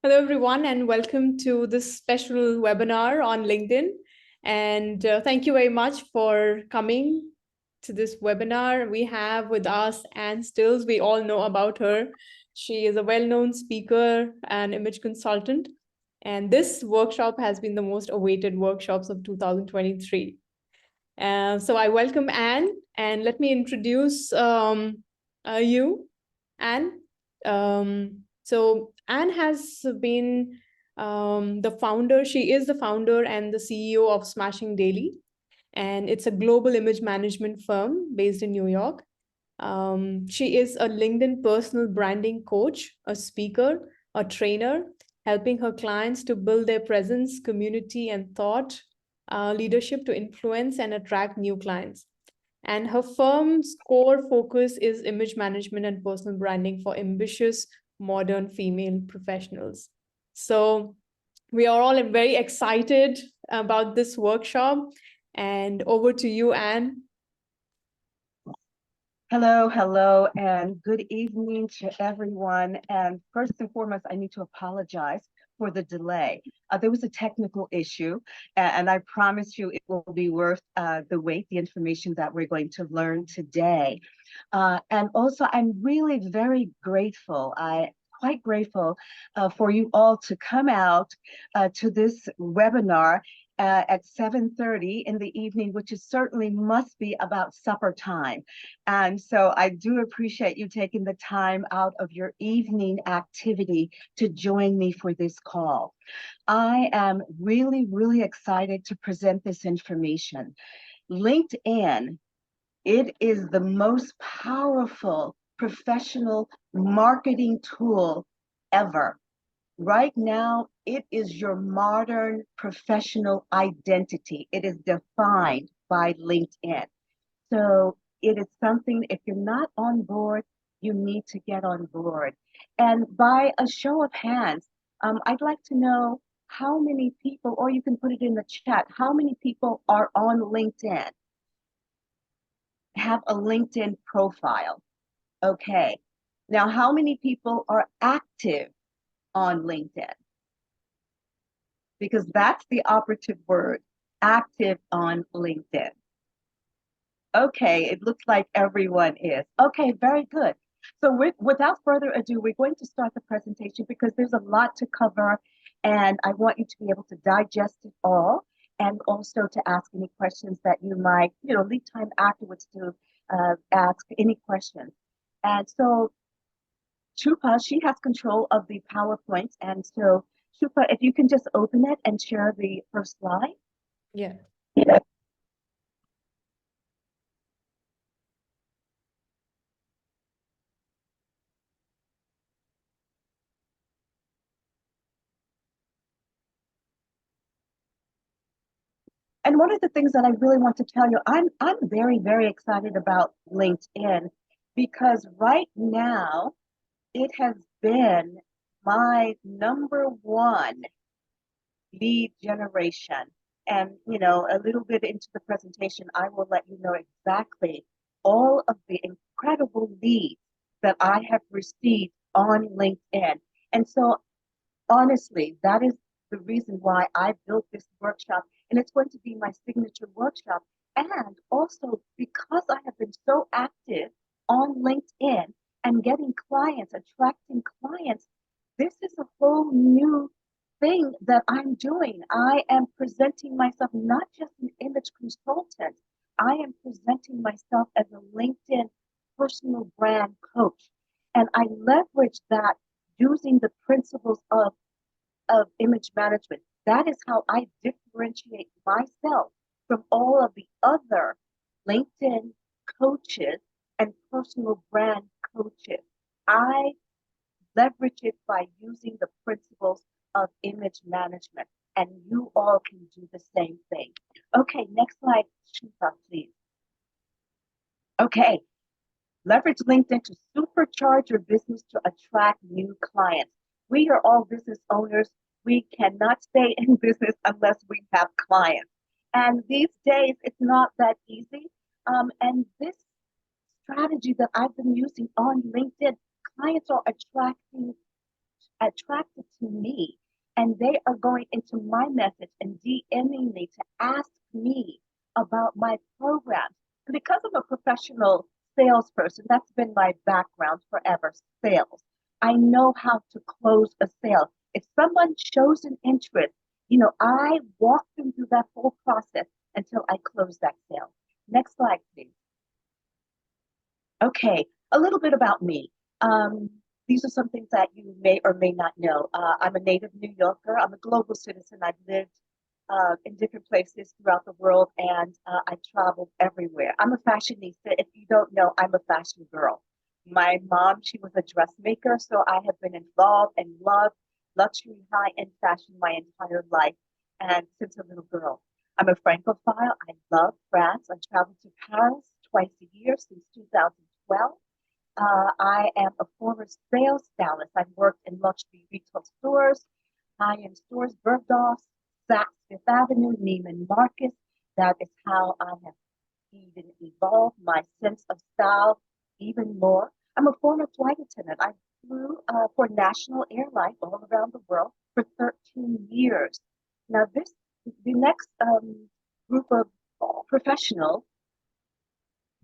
Hello, everyone, and welcome to this special webinar on LinkedIn. And thank you very much for coming to this webinar. We have with us Anne Stills. We all know about her. She is a well-known speaker and image consultant. And this workshop has been the most awaited workshops of 2023. So I welcome Anne, and let me introduce you, Anne. So Anne has been the founder. She is the founder and the CEO of Smashing Daily, and it's a global image management firm based in New York. She is a LinkedIn personal branding coach, a speaker, a trainer, helping her clients to build their presence, community, and thought leadership to influence and attract new clients. And her firm's core focus is image management and personal branding for ambitious, modern female professionals. So we are all very excited about this workshop. And over to you, Anne. Hello, and good evening to everyone. And first and foremost, I need to apologize for the delay. There was a technical issue, and I promise you it will be worth the wait, the information that we're going to learn today. And also, I'm really very grateful. Quite grateful for you all to come out to this webinar at 7:30 in the evening, which is certainly must be about supper time. And so I do appreciate you taking the time out of your evening activity to join me for this call. I am really, really excited to present this information. LinkedIn, it is the most powerful professional marketing tool ever. Right now, it is your modern professional identity. It is defined by LinkedIn. So it is something, if you're not on board, you need to get on board. And by a show of hands, I'd like to know how many people, or you can put it in the chat, how many people are on LinkedIn, have a LinkedIn profile? Okay. Now, how many people are active on LinkedIn? Because that's the operative word, active on LinkedIn. Okay, it looks like everyone is. Okay, very good. So without further ado, we're going to start the presentation because there's a lot to cover and I want you to be able to digest it all and also to ask any questions that you might, leave time afterwards to ask any questions. And so Chupa, she has control of the PowerPoint. And so Chupa, if you can just open it and share the first slide. Yeah. And one of the things that I really want to tell you, I'm very, very excited about LinkedIn because right now it has been my number one lead generation. And, a little bit into the presentation, I will let you know exactly all of the incredible leads that I have received on LinkedIn. And so honestly, that is the reason why I built this workshop, and it's going to be my signature workshop. And also because I have been so active on LinkedIn and getting clients, attracting clients, this is a whole new thing that I'm doing. I am presenting myself not just an image consultant, I am presenting myself as a LinkedIn personal brand coach. And I leverage that using the principles of image management. That is how I differentiate myself from all of the other LinkedIn coaches and personal brand coaches. I leverage it by using the principles of image management, and you all can do the same thing. Okay, next slide, Shifa, please. Okay, leverage LinkedIn to supercharge your business to attract new clients. We are all business owners. We cannot stay in business unless we have clients. And these days, it's not that easy. And this strategy that I've been using on LinkedIn, clients are attracting attracted to me, and they are going into my message and DMing me to ask me about my programs. And because I'm a professional salesperson, that's been my background forever, sales. I know how to close a sale. If someone shows an interest, I walk them through that whole process until I close that sale. Next slide, please. Okay, a little bit about me. Um, these are some things that you may or may not know. I'm a native New Yorker. I'm a global citizen. I've lived in different places throughout the world, and I traveled everywhere. I'm a fashionista. If you don't know, I'm a fashion girl. My mom, she was a dressmaker, so I have been involved and loved luxury high-end fashion my entire life, and since a little girl. I'm a Francophile. I love France. I travel to Paris twice a year since 2012. I am a former sales stylist. I've worked in luxury retail stores, high-end stores, Bergdorf, Saks Fifth Avenue, Neiman Marcus. That is how I have even evolved my sense of style even more. I'm a former flight attendant. I flew for national airlines all around the world for 13 years. Now, the next group of professional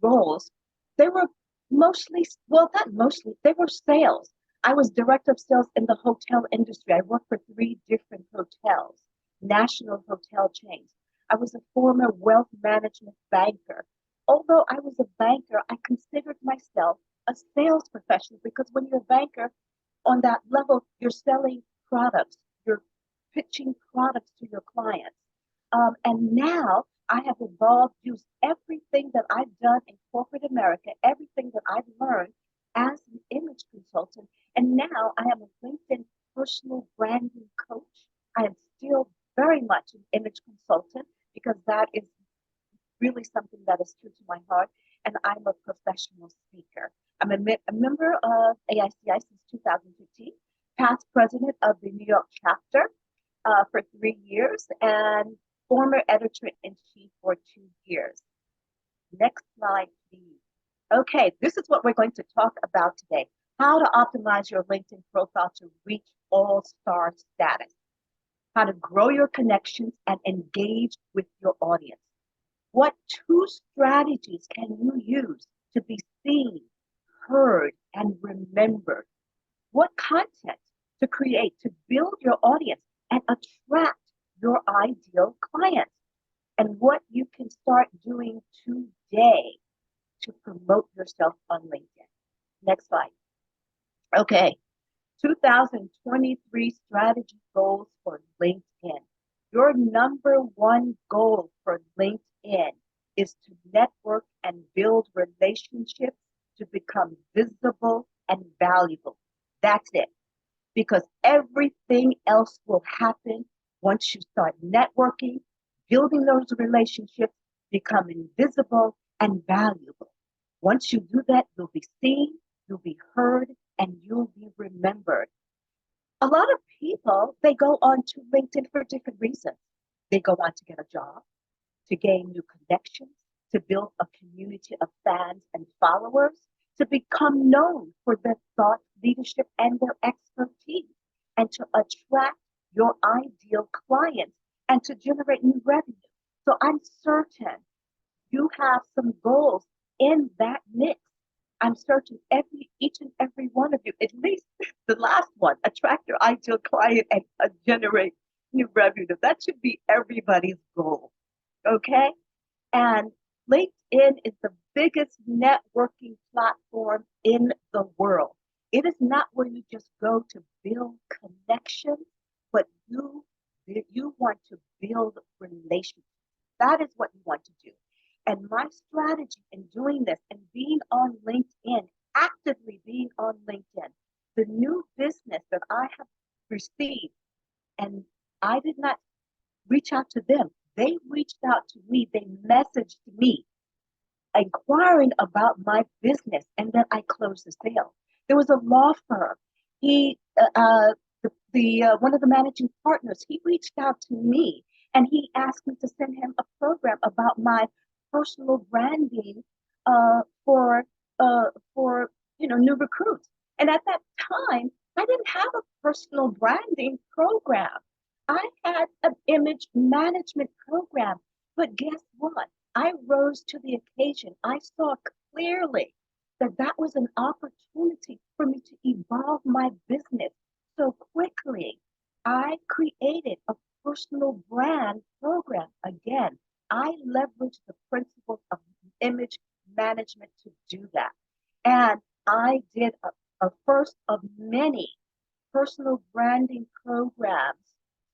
roles, they were mostly, well, not mostly, they were sales. I was director of sales in the hotel industry. I worked for 3 different hotels, national hotel chains. I was a former wealth management banker. Although I was a banker, I considered myself a sales professional because when you're a banker on that level, you're selling products, you're pitching products to your clients. And now I have evolved, used everything that I've done in corporate America, everything that I've learned as an image consultant. And now I am a LinkedIn personal branding coach. I am still very much an image consultant because that is really something that is true to my heart. And I'm a professional speaker. I'm a member of AICI since 2015, past president of the New York chapter for 3 years, and former editor in chief for 2 years. Next slide, please. Okay, this is what we're going to talk about today. How to optimize your LinkedIn profile to reach all-star status. How to grow your connections and engage with your audience. What 2 strategies can you use to be seen, heard, and remembered? What content to create to build your audience and attract your ideal clients? And what you can start doing today to promote yourself on LinkedIn. Next slide. Okay, 2023 strategy goals for LinkedIn. Your number one goal for LinkedIn is to network and build relationships to become visible and valuable. That's it. Because everything else will happen once you start networking, building those relationships, becoming visible and valuable. Once you do that, you'll be seen, you'll be heard, and you'll be remembered. A lot of people, they go on to LinkedIn for different reasons. They go on to get a job, to gain new connections, to build a community of fans and followers, to become known for their thought leadership and their expertise, and to attract your ideal clients and to generate new revenue. So I'm certain you have some goals in that mix. I'm certain each and every one of you, at least the last one, attract your ideal client and generate new revenue. That should be everybody's goal. Okay? And LinkedIn is the biggest networking platform in the world. It is not where you just go to build connections, but you want to build relationships. That is what you want to do. And my strategy in doing this and being on LinkedIn, actively being on LinkedIn, the new business that I have received, and I did not reach out to them. They reached out to me. They messaged me inquiring about my business, and then I closed the sale. There was a law firm. He, the one of the managing partners, he reached out to me and he asked me to send him a program about my personal branding for new recruits. And at that time, I didn't have a personal branding program. I had an image management program, but guess what? I rose to the occasion. I saw clearly that that was an opportunity for me to evolve my business so quickly. I created a personal brand program. Again, I leveraged the principles of image management to do that. And I did a first of many personal branding programs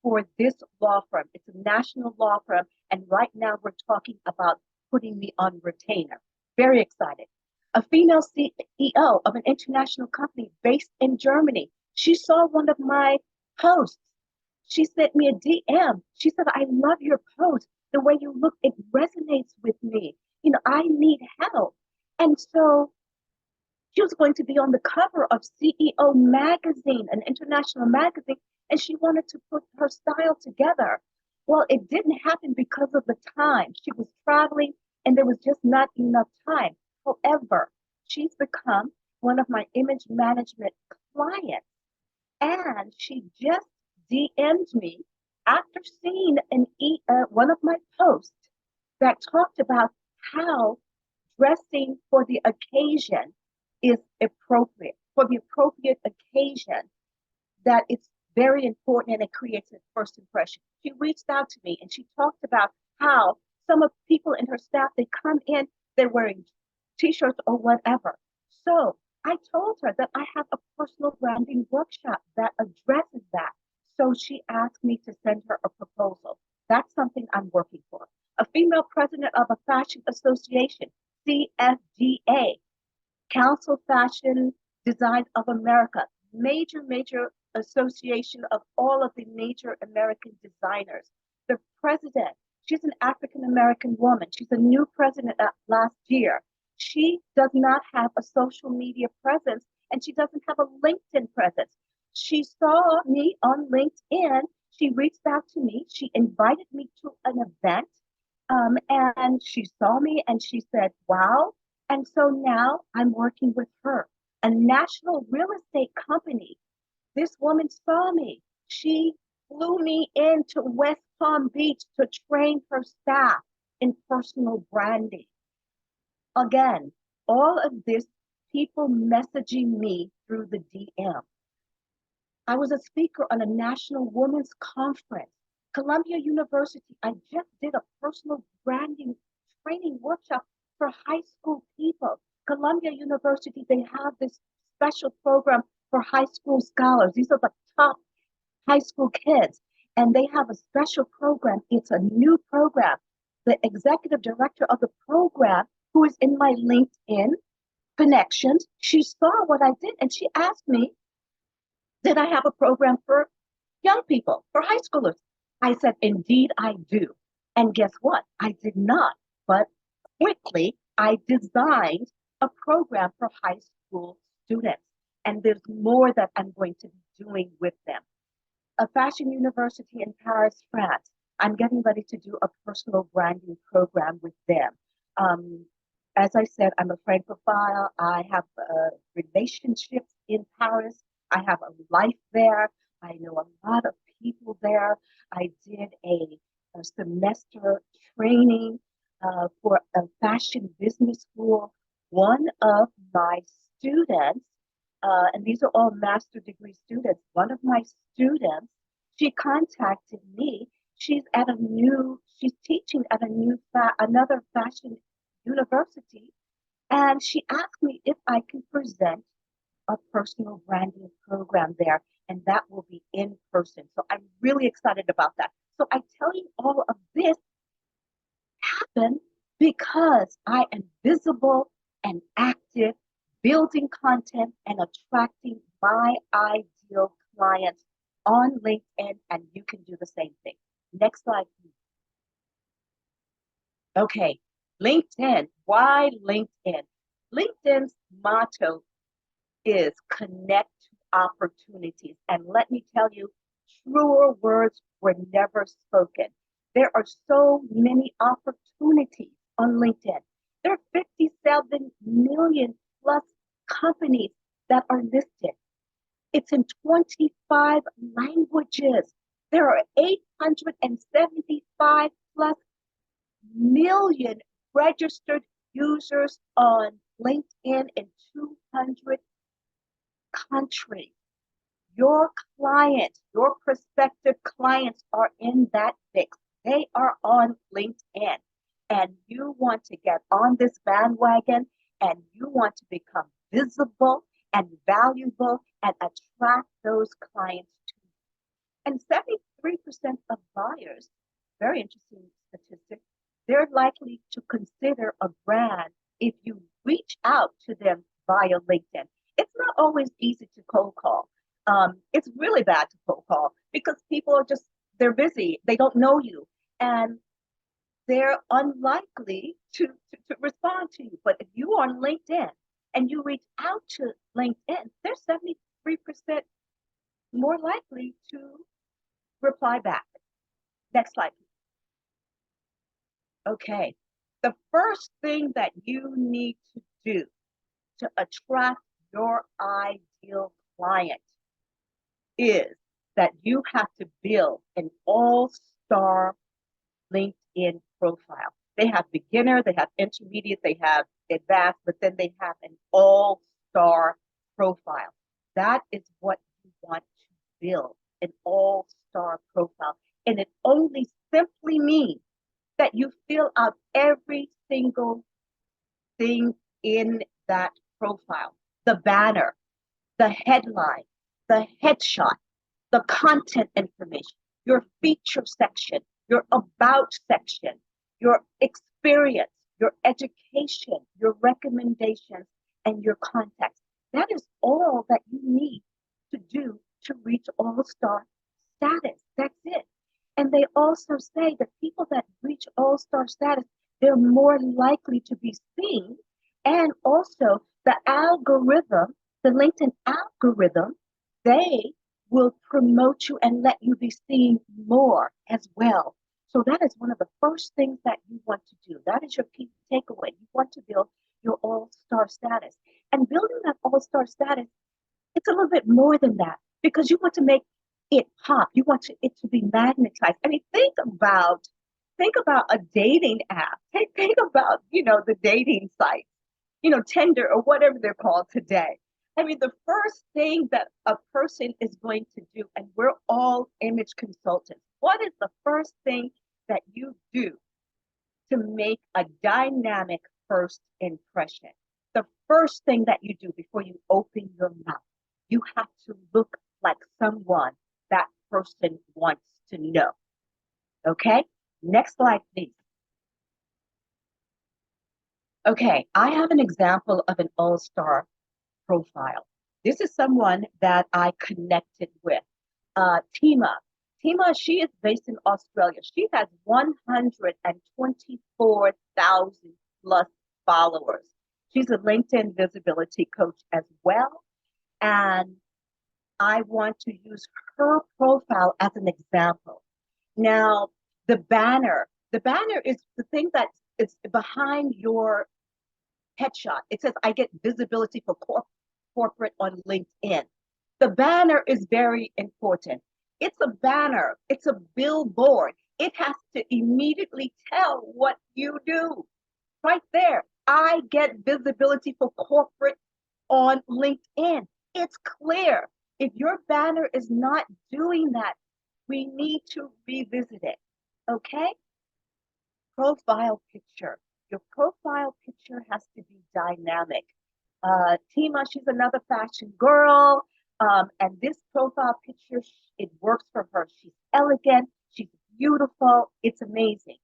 for this law firm. It's a national law firm. And right now we're talking about putting me on retainer. Very excited. A female CEO of an international company based in Germany. She saw one of my posts. She sent me a DM. She said, I love your post. The way you look, it resonates with me. You know, I need help. And so she was going to be on the cover of CEO magazine, an international magazine, and she wanted to put her style together. Well, it didn't happen because of the time. She was traveling and there was just not enough time. However, she's become one of my image management clients. And she just DM'd me after seeing one of my posts that talked about how dressing for the occasion is appropriate, for the appropriate occasion, that it's very important and it creates a first impression. She reached out to me and she talked about how some of the people in her staff, they come in, they're wearing t-shirts or whatever. So I told her that I have a personal branding workshop that addresses that. So she asked me to send her a proposal. That's something I'm working for. A female president of a fashion association, CFDA, Council Fashion Design of America, major association of all of the major American designers. The president, she's an African American woman. She's a new president last year. She does not have a social media presence and she doesn't have a LinkedIn presence. She saw me on LinkedIn. She reached out to me. She invited me to an event and she saw me and she said, wow. And so now I'm working with her, a national real estate company. This woman saw me. She flew me into West Palm Beach to train her staff in personal branding. Again, all of this, people messaging me through the DM. I was a speaker on a national women's conference. Columbia University, I just did a personal branding training workshop for high school people. Columbia University, they have this special program for high school scholars. These are the top high school kids, and they have a special program. It's a new program. The executive director of the program, who is in my LinkedIn connections, she saw what I did and she asked me, did I have a program for young people, for high schoolers? I said, indeed, I do. And guess what? I did not. But quickly, I designed a program for high school students. And there's more that I'm going to be doing with them. A fashion university in Paris, France. I'm getting ready to do a personal branding program with them. As I said, I'm a Francophile. I have relationships in Paris. I have a life there. I know a lot of people there. I did a semester training for a fashion business school. One of my students, and these are all master degree students, one of my students, she contacted me. She's teaching at another fashion university. And she asked me if I can present a personal branding program there, and that will be in person. So I'm really excited about that. So I tell you all of this happened because I am visible and active, building content and attracting my ideal clients on LinkedIn, and you can do the same thing. Next slide, please. Okay, LinkedIn. Why LinkedIn? LinkedIn's motto is connect to opportunities. And let me tell you, truer words were never spoken. There are so many opportunities on LinkedIn. There are 57 million plus companies that are listed. It's in 25 languages. There are 875 plus million registered users on LinkedIn in 200 countries. Your clients, your prospective clients are in that mix. They are on LinkedIn. And you want to get on this bandwagon and you want to become visible and valuable and attract those clients to you. And 73% of buyers, very interesting statistic, they're likely to consider a brand if you reach out to them via LinkedIn. It's not always easy to cold call. It's really bad to cold call because people are just, they're busy, they don't know you, and they're unlikely to respond to you. But if you are on LinkedIn and you reach out to LinkedIn, they're 73% more likely to reply back. Next slide. Okay. The first thing that you need to do to attract your ideal client is that you have to build an all-star LinkedIn profile. They have beginner, they have intermediate, they have advanced, but then they have an all-star profile. That is what you want to build, an all-star profile. And it only simply means that you fill out every single thing in that profile. The banner, the headline, the headshot, the content information, your feature section, your about section, your experience, your education, your recommendations, and your context. That is all that you need to do to reach all-star status. That's it. And they also say that people that reach all-star status, they're more likely to be seen. And also the algorithm, the LinkedIn algorithm, they will promote you and let you be seen more as well. So that is one of the first things that you want to do. That is your key takeaway. You want to build your all-star status. And building that all-star status, it's a little bit more than that because you want to make it pop. You want it to be magnetized. I mean, think about a dating app. Think about, the dating site, Tinder or whatever they're called today. I mean, the first thing that a person is going to do, and we're all image consultants, what is the first thing that you do to make a dynamic first impression? The first thing that you do before you open your mouth, you have to look like someone that person wants to know. Okay, next slide, please. Okay, I have an example of an all-star profile. This is someone that I connected with, Tima. Tima, she is based in Australia. She has 124,000 plus followers. She's a LinkedIn visibility coach as well. And I want to use her profile as an example. Now, the banner is the thing that is behind your headshot. It says, I get visibility for corporate on LinkedIn. The banner is very important. It's a banner, it's a billboard. It has to immediately tell what you do. Right there, I get visibility for corporate on LinkedIn. It's clear. If your banner is not doing that, we need to revisit it. Okay? Profile picture. Your profile picture has to be dynamic. Tima, she's another fashion girl. And this profile picture, it works for her. She's elegant, she's beautiful, it's amazing.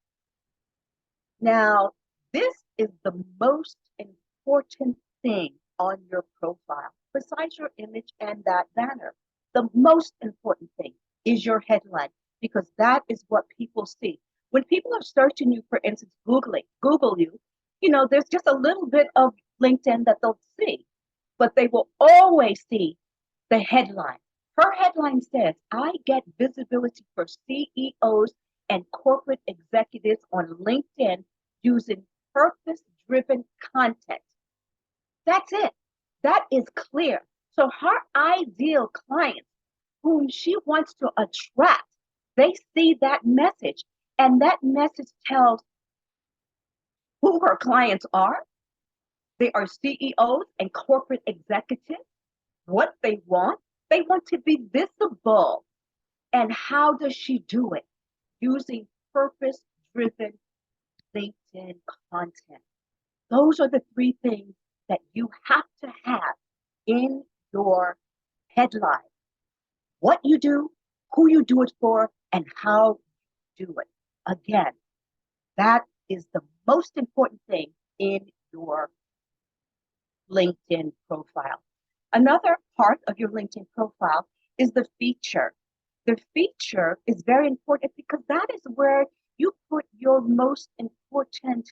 Now, this is the most important thing on your profile, besides your image and that banner. The most important thing is your headline, because that is what people see. When people are searching you, for instance, Google you, there's just a little bit of LinkedIn that they'll see, but they will always see the headline. Her headline says, I get visibility for CEOs and corporate executives on LinkedIn using purpose-driven content. That's it. That is clear. So her ideal clients whom she wants to attract, they see that message, and that message tells who her clients are. They are CEOs and corporate executives. What they want? They want to be visible. And how does she do it? Using purpose driven LinkedIn content. Those are the three things that you have to have in your headline: what you do, who you do it for, and how you do it. Again, that is the most important thing in your LinkedIn profile. Another part of your LinkedIn profile is the feature. The feature is very important because that is where you put your most important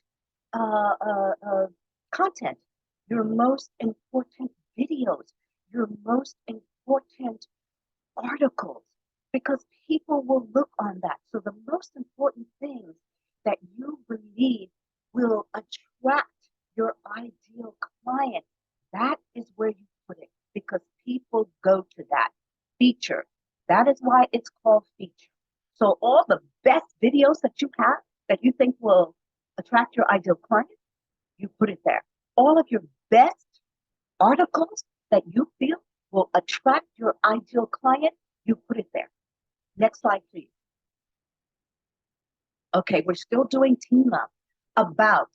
uh, uh, uh, content, your most important videos, your most important articles, because people will look on that. So the most important things that you believe will attract your ideal client, that is where you put it, because people go to that feature. That is why it's called feature. So all the best videos that you have that you think will attract your ideal client, you put it there. All of your best articles that you feel will attract your ideal client, you put it there. Next slide, please. Okay, we're still doing team up. About.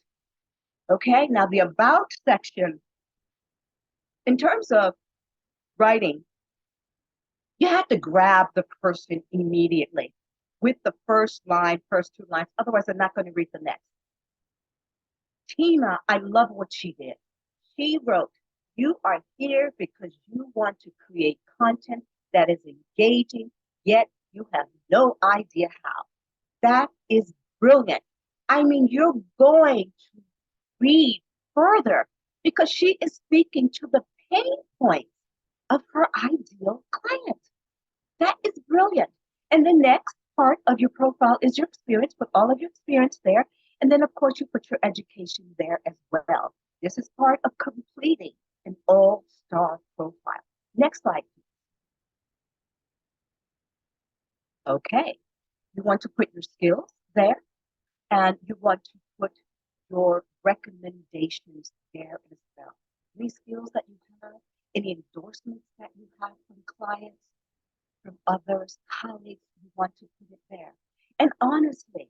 Okay, now the about section, in terms of writing, you have to grab the person immediately with the first line, first two lines. Otherwise, they're not going to read the next. Tina, I love what she did. She wrote, "You are here because you want to create content that is engaging, yet you have no idea how." That is brilliant. I mean, you're going to read further because she is speaking to the pain points of her ideal client. That is brilliant. And the next part of your profile is your experience, put all of your experience there. And then, of course, you put your education there as well. This is part of completing an all-star profile. Next slide, please. Okay. You want to put your skills there, and you want to put your recommendations there as well. Any skills that you have, any endorsements that you have from clients, from others, colleagues, you want to put it there. And honestly,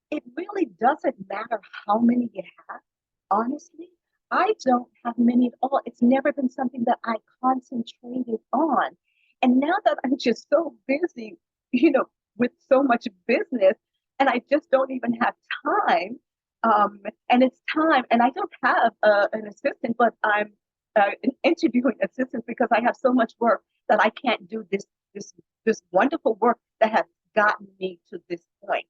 it really doesn't matter how many you have. Honestly, I don't have many at all. It's never been something that I concentrated on. And now that I'm just so busy, with so much business, and I just don't even have time. And it's time, and I don't have an assistant, but I'm interviewing assistants because I have so much work that I can't do this this wonderful work that has gotten me to this point.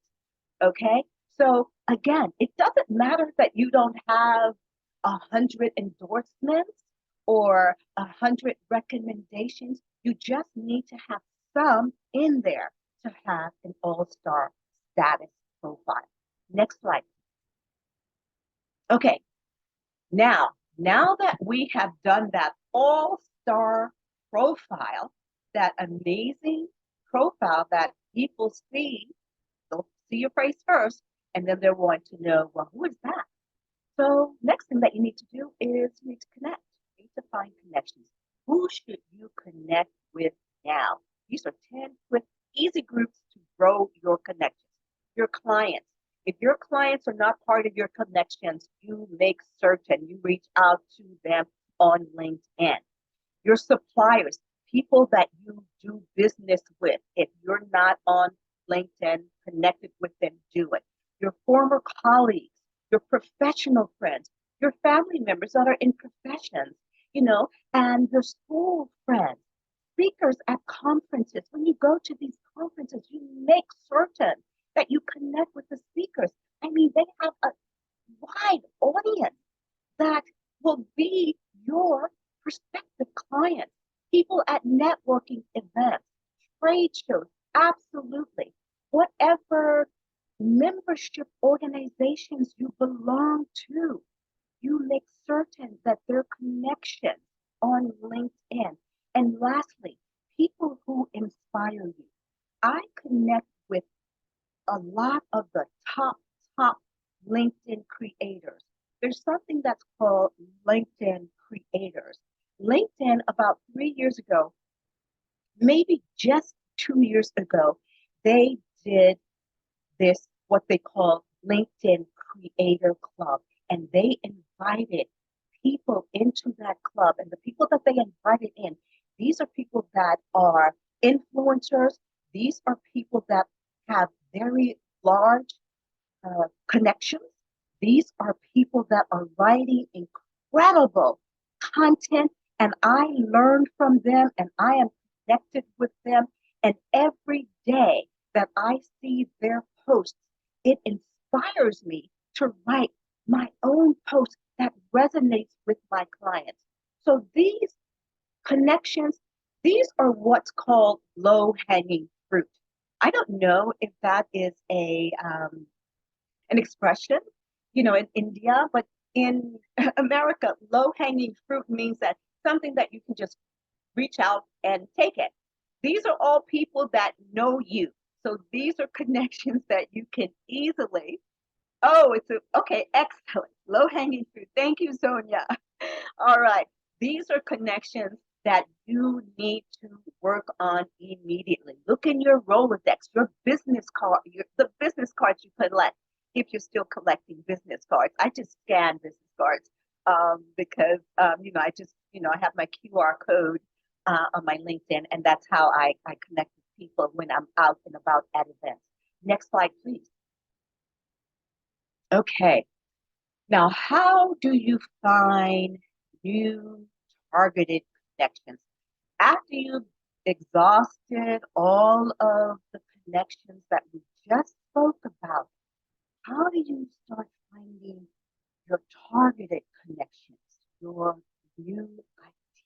Okay. So again, it doesn't matter that you don't have 100 endorsements or 100 recommendations. You just need to have some in there to have an all-star status profile. Next slide. Okay. Now that we have done that all-star profile, that amazing profile that people see, they'll see your face first, and then they're going to know, well, who is that? So next thing that you need to do is you need to connect. You need to find connections. Who should you connect with now? These are 10 quick, easy groups to grow your connections. Your clients. If your clients are not part of your connections, you make certain you reach out to them on LinkedIn. Your suppliers, people that you do business with. If you're not on LinkedIn, connected with them, do it. Your former colleagues, your professional friends, your family members that are in professions, and your school friends, speakers at conferences. When you go to these conferences, you make certain that you connect with the speakers. I mean, they have a wide audience that will be your prospective clients, people at networking events, trade shows, absolutely. Whatever membership organizations you belong to, you make certain that their connections on LinkedIn a lot of the top LinkedIn creators. There's something that's called LinkedIn creators. LinkedIn, about 3 years ago, maybe just 2 years ago, they did this, what they call LinkedIn Creator Club. And they invited people into that club. And the people that they invited in, these are people that are influencers. These are people that have very large connections. These are people that are writing incredible content, and I learn from them and I am connected with them. And every day that I see their posts, it inspires me to write my own post that resonates with my clients. So these connections, these are what's called low hanging fruit. I don't know if that is an expression, in India, but in America, low hanging fruit means that something that you can just reach out and take it. These are all people that know you. So these are connections that you can easily. Oh, okay, excellent. Low hanging fruit. Thank you, Sonia. All right. These are connections that you need to work on immediately. Look in your Rolodex, your business card, the business cards you collect, if you're still collecting business cards. I just scan business cards because, I just, I have my QR code on my LinkedIn, and that's how I connect with people when I'm out and about at events. Next slide, please. Okay. Now, how do you find new targeted connections? After you've exhausted all of the connections that we just spoke about, how do you start finding your targeted connections, your new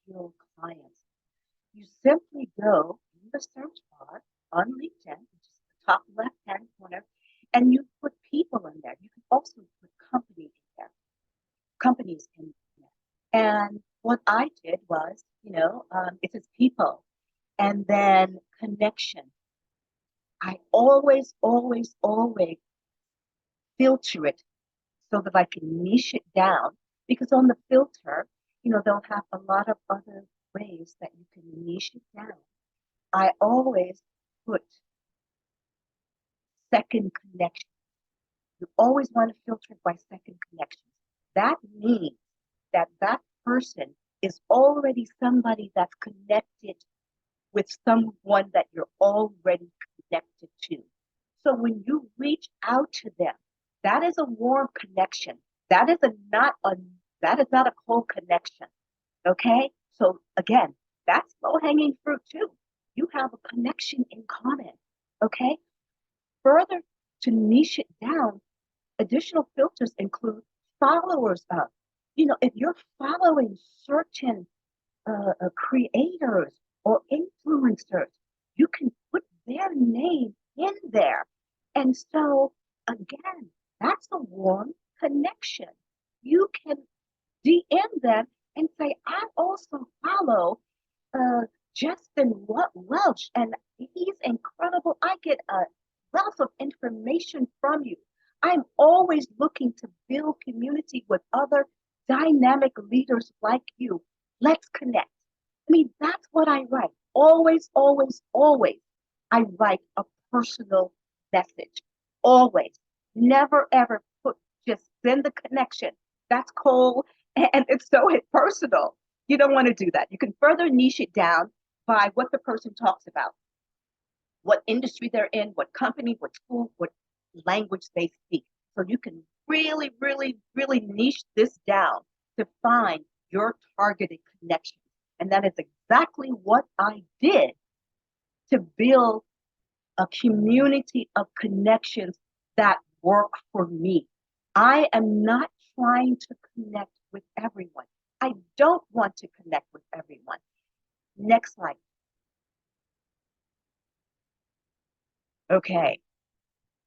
ideal clients? You simply go in the search bar on LinkedIn, which is the top left-hand corner, and you put people in there. You can also put companies in there. And what I did was, it says people and then connection. I always, always, always filter it so that I can niche it down, because on the filter, they'll have a lot of other ways that you can niche it down. I always put second connection. You always want to filter it by second connections. That means that person is already somebody that's connected with someone that you're already connected to. So when you reach out to them, that is a warm connection. That is not a cold connection. Okay? So again, that's low-hanging fruit too. You have a connection in common. Okay? Further, to niche it down, additional filters include followers of. If you're following certain creators or influencers, you can put their name in there. And so, again, that's a warm connection. You can DM them and say, I also follow Justin Welch, and he's incredible. I get a wealth of information from you. I'm always looking to build community with other dynamic leaders like you. Let's connect. I mean, that's what I write. Always, always, always. I write a personal message. Always. Never, ever just send the connection. That's cold and it's so personal. You don't want to do that. You can further niche it down by what the person talks about, what industry they're in, what company, what school, what language they speak. So you can really, really, really niche this down to find your targeted connection. And that is exactly what I did to build a community of connections that work for me. I am not trying to connect with everyone. I don't want to connect with everyone. Next slide. Okay.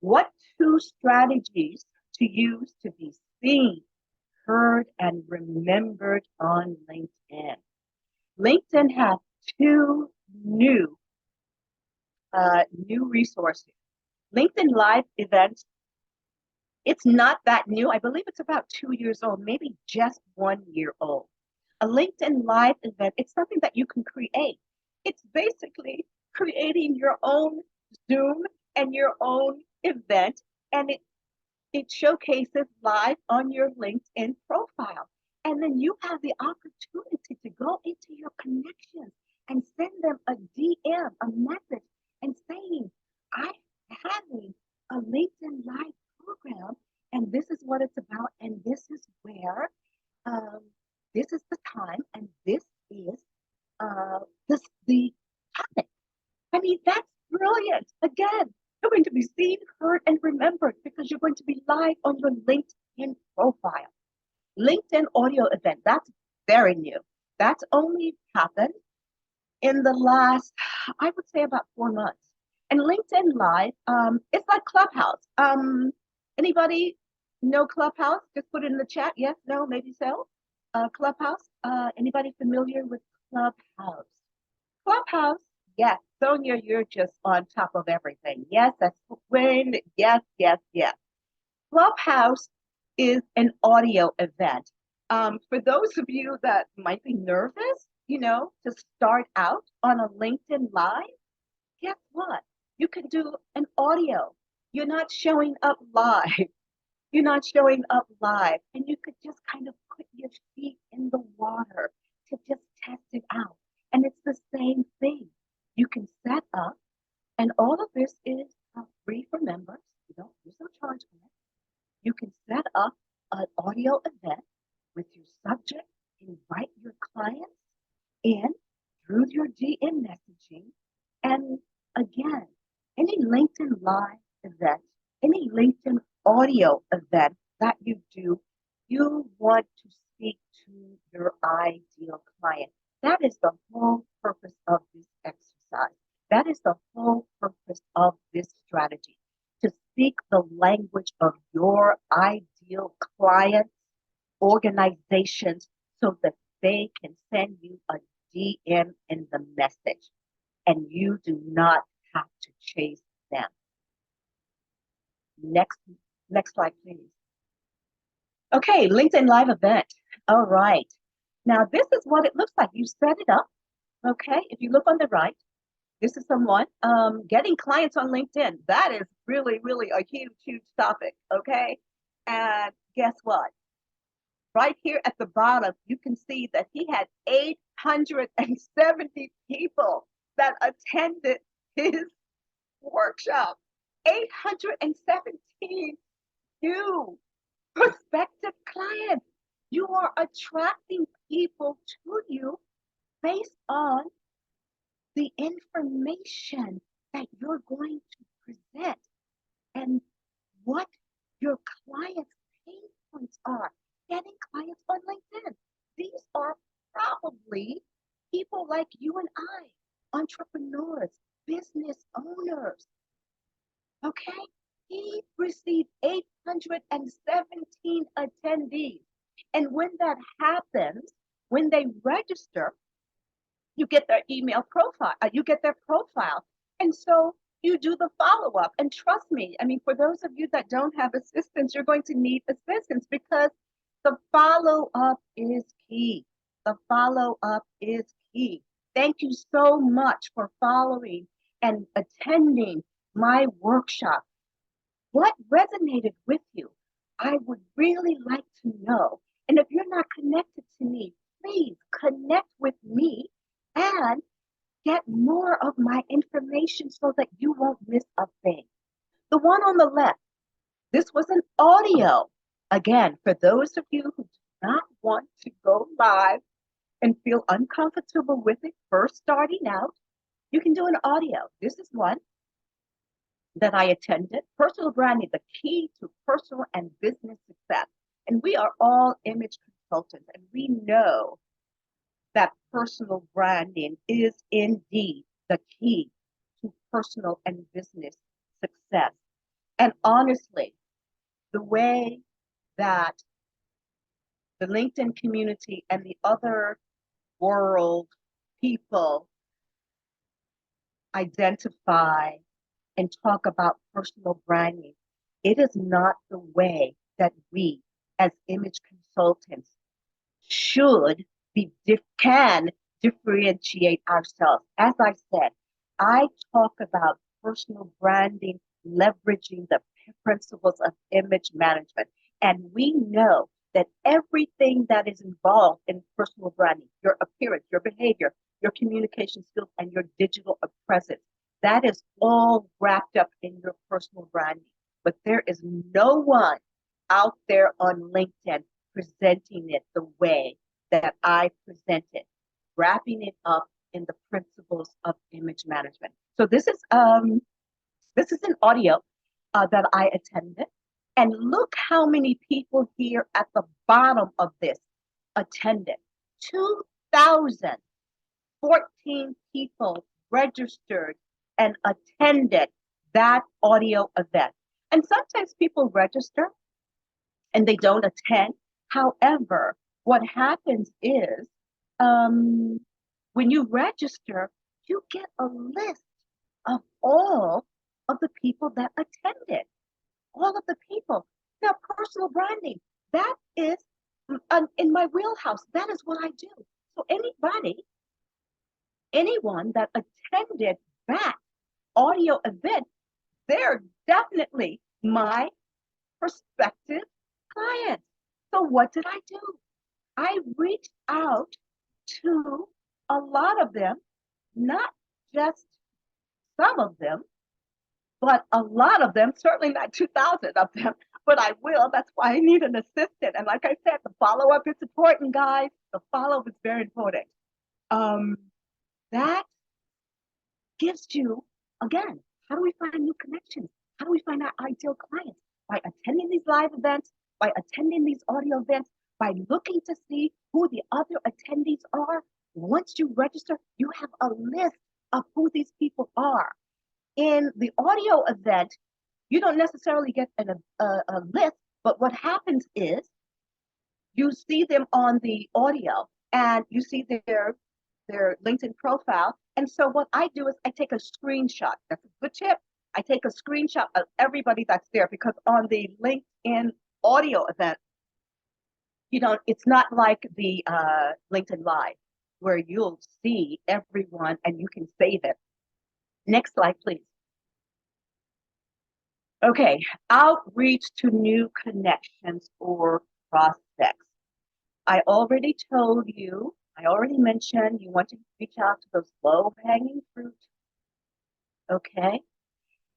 What 2 strategies to use to be seen, heard, and remembered on LinkedIn? LinkedIn has 2 new resources. LinkedIn Live events, it's not that new. I believe it's about 2 years old, maybe just 1 year old. A LinkedIn Live event, it's something that you can create. It's basically creating your own Zoom and your own event, and it showcases live on your LinkedIn profile. And then you have the opportunity to go into your connections and send them a DM, a message, and saying, I'm having a LinkedIn Live program, and this is what it's about, and this is where, um, this is the time, and this is the topic. I mean, that's brilliant. Again, you're going to be seen, heard, and remembered because you're going to be live on your LinkedIn profile. LinkedIn audio event, that's very new. That's only happened in the last, I would say, about 4 months. And LinkedIn Live, it's like Clubhouse. Anybody know Clubhouse? Just put it in the chat. Yes, no, maybe so. Clubhouse. Anybody familiar with Clubhouse? Clubhouse. Yes, Sonia, you're just on top of everything. Yes, that's when. Yes, yes, yes. Clubhouse is an audio event. For those of you that might be nervous, to start out on a LinkedIn Live, guess what? You can do an audio. You're not showing up live. You're not showing up live. And you could just kind of put your feet in the water to just test it out. And it's the same thing. You can set up, and all of this is free for members. There's no charge for it. You can set up an audio event with your subject, invite your clients in through your DM messaging. And again, any LinkedIn Live event, any LinkedIn audio event that you do, you want to speak to your ideal client. That is the whole purpose of this exercise. That is the whole purpose of this strategy, to speak the language of your ideal clients, organizations, so that they can send you a DM in the message and you do not have to chase them. Next, next slide, please. Okay, LinkedIn Live event. All right. Now, this is what it looks like. You set it up. Okay, if you look on the right, this is someone getting clients on LinkedIn. That is really, really a huge, huge topic. Okay, and guess what? Right here at the bottom, you can see that he had 870 people that attended his workshop. 817 new prospective clients. You are attracting people to you based on the information that you're going to present and what your clients' pain points are. Getting clients on LinkedIn. These are probably people like you and I, entrepreneurs, business owners. Okay? He received 817 attendees. And when that happens, when they register, you get their email profile, you get their profile. And so you do the follow-up. And trust me, I mean, for those of you that don't have assistance, you're going to need assistance because the follow-up is key. The follow-up is key. Thank you so much for following and attending my workshop. What resonated with you? I would really like to know. And if you're not connected to me, please connect with me and get more of my information so that you won't miss a thing. The one on the left, this was an audio. Again, for those of you who do not want to go live and feel uncomfortable with it first starting out, you can do an audio. This is one that I attended. Personal branding, the key to personal and business success. And we are all image consultants, and we know that personal branding is indeed the key to personal and business success. And honestly, the way that the LinkedIn community and the other world people identify and talk about personal branding, it is not the way that we as image consultants should can differentiate ourselves. As I said, I talk about personal branding, leveraging the principles of image management. And we know that everything that is involved in personal branding, your appearance, your behavior, your communication skills, and your digital presence, that is all wrapped up in your personal branding. But there is no one out there on LinkedIn presenting it the way that I present it, wrapping it up in the principles of image management. So this is an audio that I attended, and look how many people here at the bottom of this attended. 2,014 people registered and attended that audio event. And sometimes people register and they don't attend. However, what happens is when you register, you get a list of all of the people that attended, all of the people. Now, personal branding, that is in my wheelhouse. That is what I do. So anyone that attended that audio event, they're definitely my prospective clients. So what did I do? I reached out to a lot of them, not just some of them, but a lot of them, certainly not 2,000 of them, but I will. That's why I need an assistant. And like I said, the follow-up is important, guys. The follow-up is very important. That gives you, again, how do we find new connections? How do we find our ideal clients? By attending these live events, by attending these audio events, by looking to see who the other attendees are. Once you register, you have a list of who these people are. In the audio event, you don't necessarily get a list, but what happens is you see them on the audio and you see their LinkedIn profile. And so what I do is I take a screenshot. That's a good tip. I take a screenshot of everybody that's there, because on the LinkedIn audio event, it's not like the LinkedIn Live where you'll see everyone and you can save it. Next slide, please. Okay, outreach to new connections or prospects. I already mentioned you want to reach out to those low-hanging fruit, okay?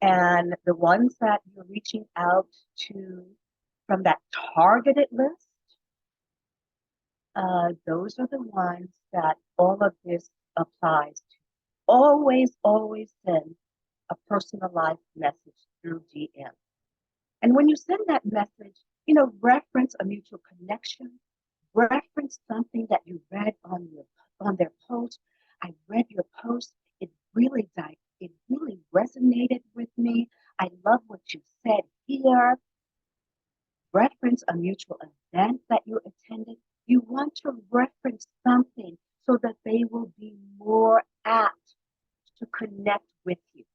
And the ones that you're reaching out to from that targeted list, those are the ones that all of this applies to. Always, always send a personalized message through DM. And when you send that message, reference a mutual connection, reference something that you read on their post. I read your post. It really resonated with me. I love what you said here. Reference a mutual event that you attended. You want to reference something so that they will be more apt to connect with you.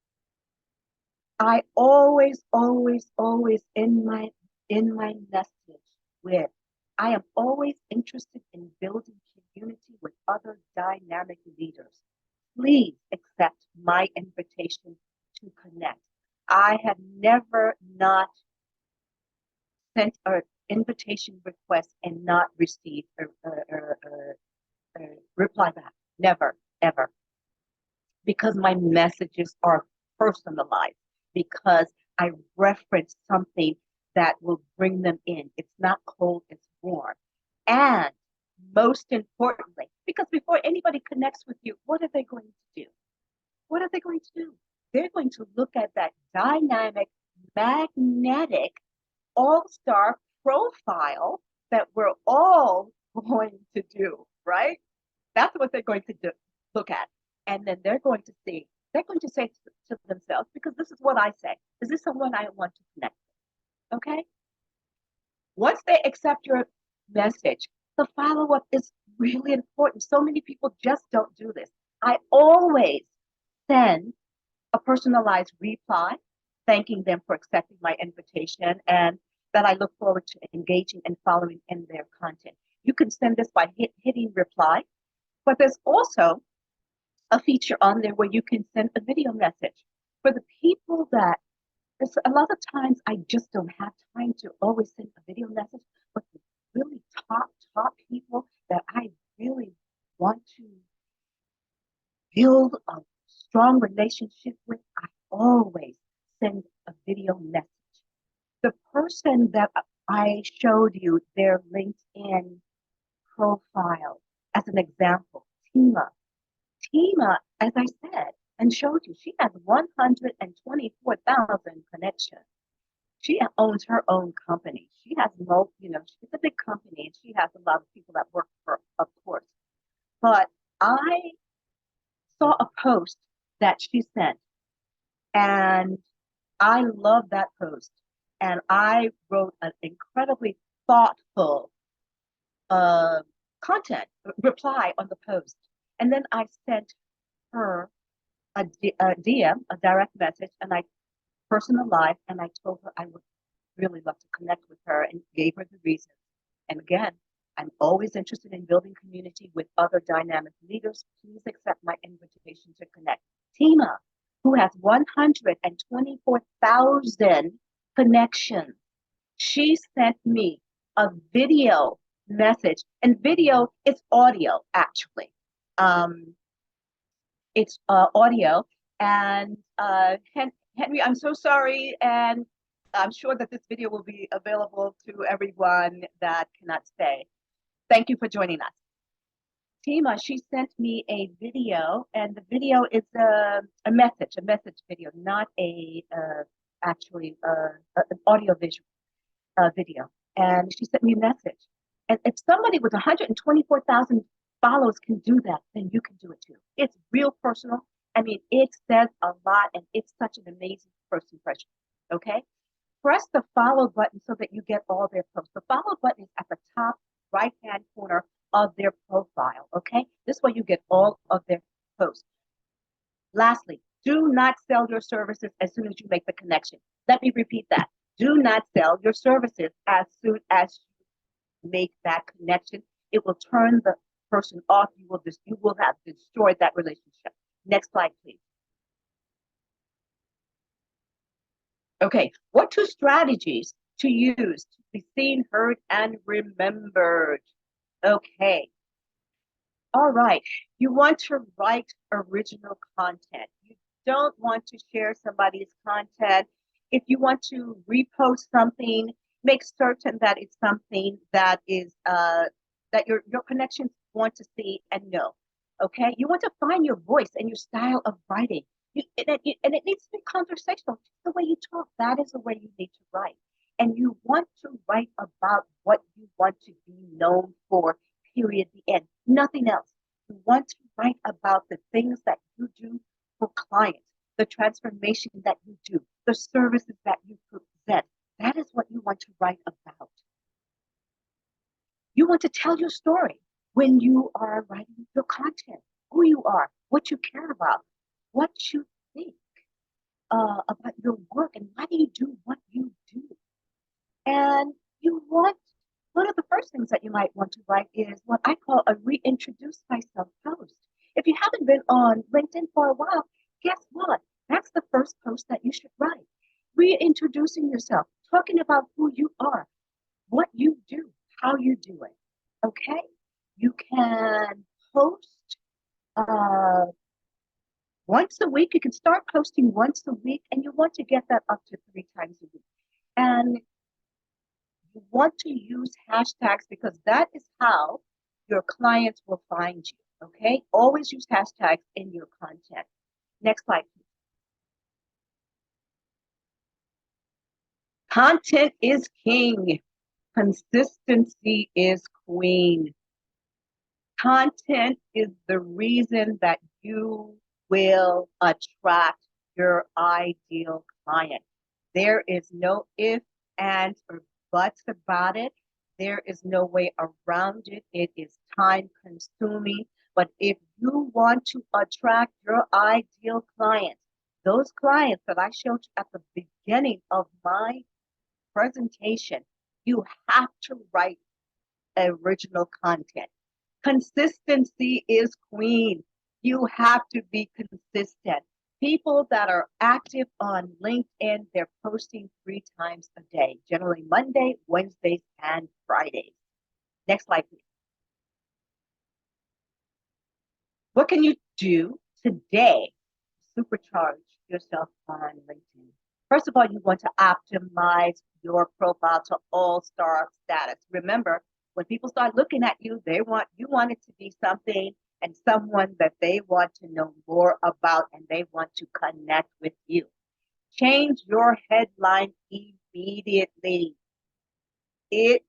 I always, always, always in my message with, I am always interested in building community with other dynamic leaders. Please accept my invitation to connect. I have never not sent an invitation request and not received a reply back. Never, ever. Because my messages are personalized, because I reference something that will bring them in. It's not cold, it's warm. And most importantly, because before anybody connects with you, what are they going to do? What are they going to do? They're going to look at that dynamic, magnetic, all-star profile that we're all going to do, right? That's what they're going to look at. And then they're going to say to themselves, because this is what I say, is this someone I want to connect with? Okay? Once they accept your message, the follow-up is really important. So many people just don't do this. I always send a personalized reply, thanking them for accepting my invitation and that I look forward to engaging and following in their content. You can send this by hitting reply, but there's also a feature on there where you can send a video message. For the people that, a lot of times I just don't have time to always send a video message, but the really top people that I really want to build a strong relationship with, I always send a video message. The person that I showed you their LinkedIn profile as an example, Tima. Tima, as I said and showed you, she has 124,000 connections. She owns her own company. She has she's a big company and she has a lot of people that work for, of course. But I saw a post that she sent and I love that post. And I wrote an incredibly thoughtful content reply on the post. And then I sent her a DM, a direct message, and I personalized and I told her I would really love to connect with her and gave her the reasons. And again, I'm always interested in building community with other dynamic leaders. Please accept my invitation to connect. Tima, who has 124,000 connections, she sent me a video message, and video is audio actually. It's audio, and Henry, I'm so sorry, and I'm sure that this video will be available to everyone that cannot stay. Thank you for joining us. Tima, she sent me a video, and the video is a message video, not actually an audio visual video. And she sent me a message. And if somebody with 124,000 followers can do that, then you can do it too. It's real personal. I mean, it says a lot, and it's such an amazing first impression. Okay? Press the follow button so that you get all their posts. The follow button is at the top right-hand corner of their profile. Okay? This way you get all of their posts. Lastly, do not sell your services as soon as you make the connection. Let me repeat that. Do not sell your services as soon as you make that connection. It will turn the person off. You will have destroyed that relationship. Next slide, please. Okay, what 2 strategies to use to be seen, heard, and remembered? Okay. All right. You want to write original content. You don't want to share somebody's content. If you want to repost something, make certain that it's something that is that your connections want to see and know. Okay. You want to find your voice and your style of writing. And it needs to be conversational. The way you talk, that is the way you need to write. And you want to write about what you want to be known for, period, the end. Nothing else. You want to write about the things that you do for clients, the transformation that you do, the services that you present. That is what you want to write about. You want to tell your story when you are writing your content, who you are, what you care about, what you think about your work, and why do you do what you do. And you want, one of the first things that you might want to write is what I call a reintroduce myself post. If you haven't been on LinkedIn for a while, guess what? That's the first post that you should write. Reintroducing yourself, talking about who you are, what you do, how you do it. Okay? You can post once a week. You can start posting once a week, and you want to get that up to 3 times a week. And you want to use hashtags because that is how your clients will find you. Okay? Always use hashtags in your content. Next slide, please. Content is king. Consistency is queen. Content is the reason that you will attract your ideal client. There is no if, ands, or buts about it. There is no way around it. It is time consuming. But if you want to attract your ideal client, those clients that I showed you at the beginning of my presentation, you have to write original content. Consistency is queen. You have to be consistent. People that are active on LinkedIn, they're posting 3 times a day, generally Monday, Wednesdays, and Fridays. Next slide, please. What can you do today to supercharge yourself on LinkedIn? First of all, you want to optimize your profile to all-star status. Remember, when people start looking at you, you want it to be something and someone that they want to know more about and they want to connect with you. Change your headline immediately. If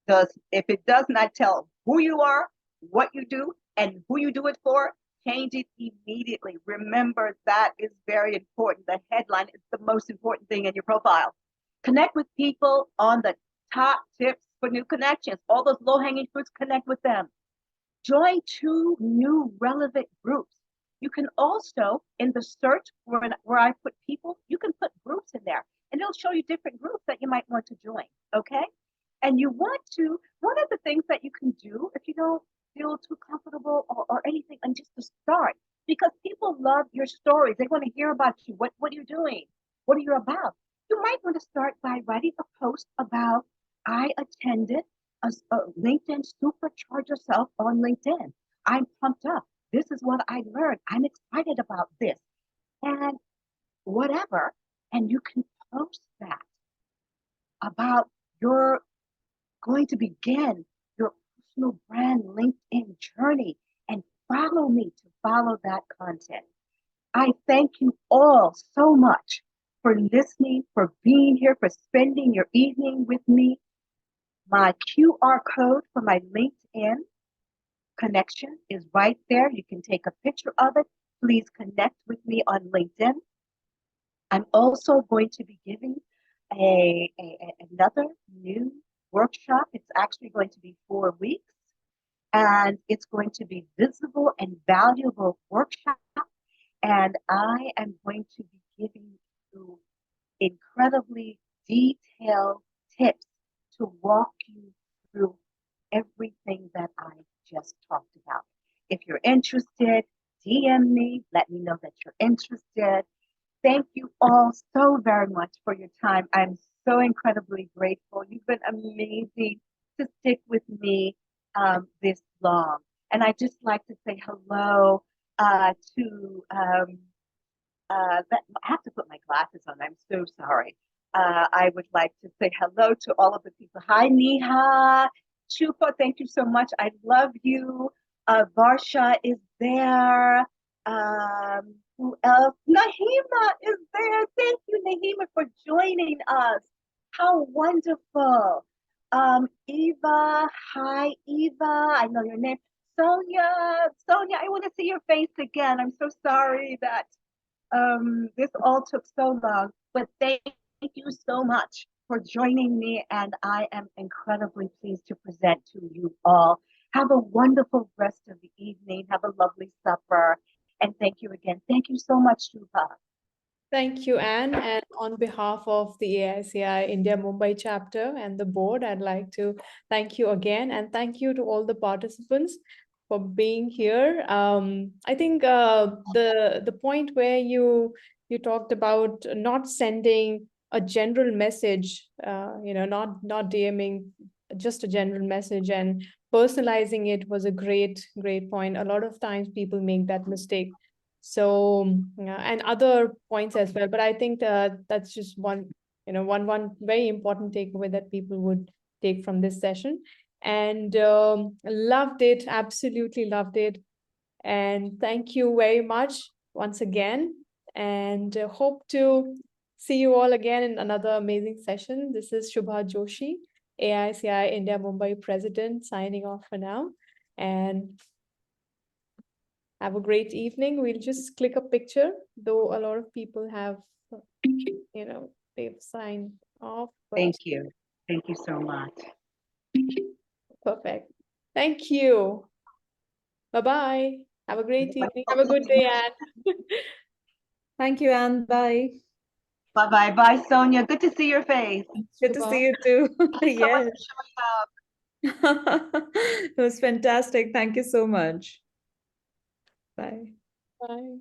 it does not tell who you are, what you do, and who you do it for, change it immediately. Remember, that is very important. The headline is the most important thing in your profile. Connect with people on the top tips for new connections. All those low-hanging fruits, connect with them. Join 2 new relevant groups. You can also, in the search where I put people, you can put groups in there, and it'll show you different groups that you might want to join, okay? And one of the things that you can do if you don't feel too comfortable or anything, and just to start, because people love your stories. They want to hear about you. What are you doing? What are you about? You might want to start by writing a post about, I attended a LinkedIn Supercharge Yourself on LinkedIn. I'm pumped up. This is what I learned. I'm excited about this. And whatever. And you can post that about your going to begin your personal brand LinkedIn journey, and follow me to follow that content. I thank you all so much for listening, for being here, for spending your evening with me. My QR code for my LinkedIn connection is right there. You can take a picture of it. Please connect with me on LinkedIn. I'm also going to be giving another new workshop. It's actually going to be 4 weeks, and it's going to be visible and valuable workshop. And I am going to be giving you incredibly detailed tips to walk you through everything that I just talked about. If you're interested, DM me, let me know that you're interested. Thank you all so very much for your time. I'm so incredibly grateful. You've been amazing to stick with me this long. And I just like to say hello to, I have to put my glasses on. I'm so sorry. I would like to say hello to all of the people. Hi, Neha. Chupa, thank you so much. I love you. Varsha is there. Who else? Nahima is there. Thank you, Nahima, for joining us. How wonderful. Eva, hi, Eva. I know your name. Sonia, I want to see your face again. I'm so sorry that this all took so long, but thank you so much for joining me, and I am incredibly pleased to present to you all. Have a wonderful rest of the evening. Have a lovely supper. And thank you again. Thank you so much, Shubha. Thank you, Anne. And on behalf of the AICI India Mumbai chapter and the board, I'd like to thank you again, and thank you to all the participants for being here. I think the point where you talked about not sending a general message, not DMing, just a general message, and personalizing it was a great point. A lot of times people make that mistake. So, and other points as well. But I think that's just one very important takeaway that people would take from this session. And loved it, absolutely loved it. And thank you very much once again. And hope to see you all again in another amazing session. This is Shubha Joshi, AICI India Mumbai President, signing off for now. And have a great evening. We'll just click a picture, though a lot of people have, they've signed off. Thank you. Thank you so much. Perfect. Thank you. Bye-bye. Have a great evening. Have a good day, Anne. Thank you, Anne. Bye. Bye-bye. Bye, Sonia. Good to see your face. Good to see you too. Thanks so much Yes. for showing up. It was fantastic. Thank you so much. Bye. Bye.